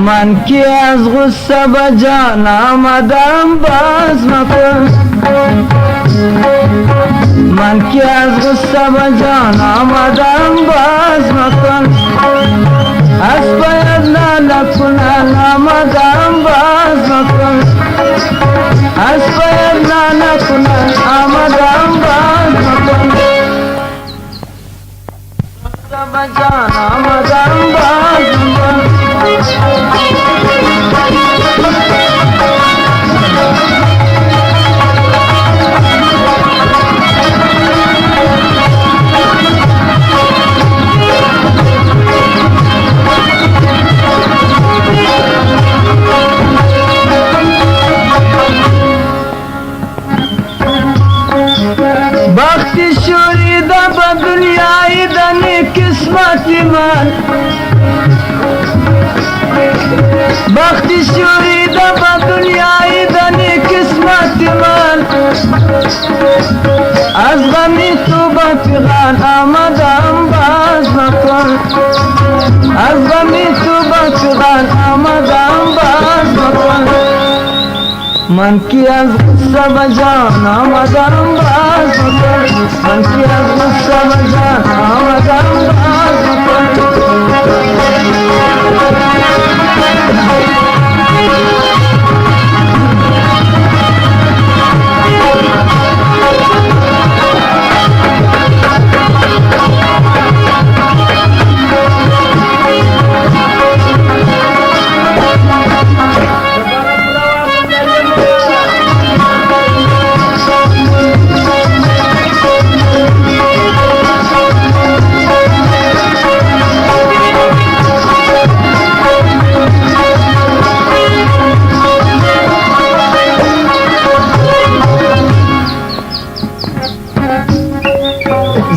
من که از غصه به جان آمدم باز مکن من که از غصه به جان آمدم باز مکن از باید نکنن آمدم باز مکن از باید نکنن آمدم باز مکن غصه به جان آمدم باز مکن بختی شوریده به دنیای دنی قسمتی من بختی شوریده به دنیای دنی قسمتی من از غمی تو به فغان آمدم باز مکن از غمی تو به فغان آمدم باز مکن من که از غصه به جان آمدم باز مکن من که از غصه به جان آمدم باز مکن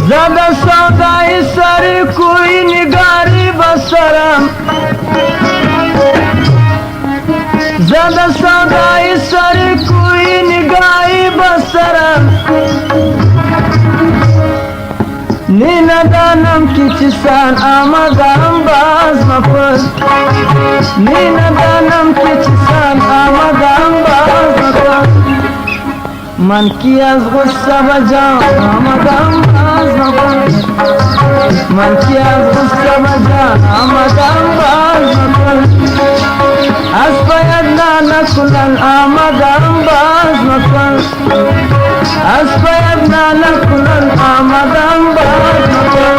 زده سودای سر کوی نگاری بسرم زده سودای سر کوی نگاری بسرم نی ندانم که چسان آمدم باز مپرس نی ندانم که چسان آمدم باز مپرس من که از غصه به جان آمدم باز مکن من که از غصه به جان آمدم باز مکن از باید نکنن آمدم باز مکن از باید نکنن آمدم باز مکن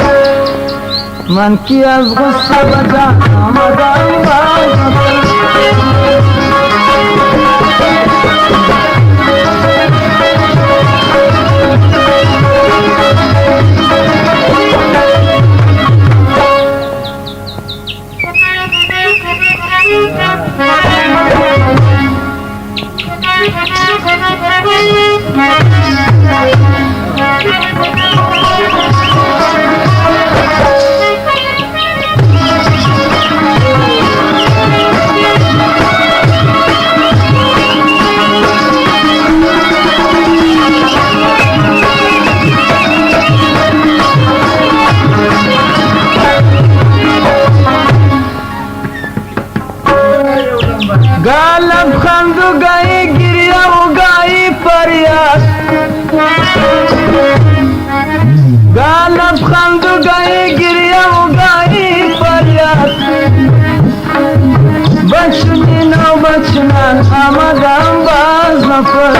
من که از غصه به جان آمدم باز مکن गालब खंदू गई गिरिया उगाई फरियाद गालब खंदू गई गिरिया उगाई फरियाद बचनी नौ बचनान आमदम बाज नफस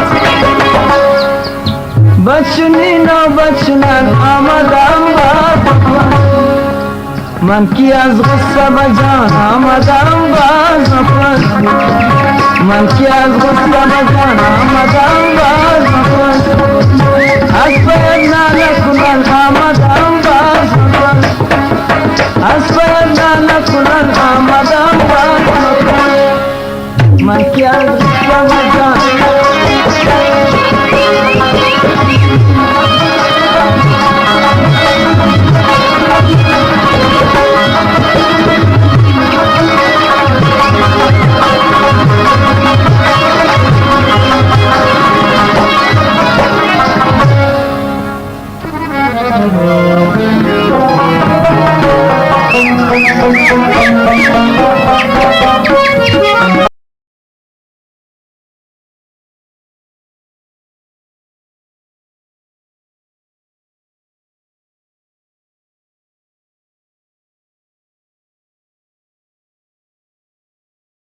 बचनी नौ बचनान आमदम बाज मन की आज गुस्सा बजान आमदम बाज नफस मन की आज गुस्सा बजान आमदम बाज नफस असफयद नालकुलन आमदम बाज नफस असफयद नालकुलन आमदम बाज नफस मन की आज गुस्सा बजान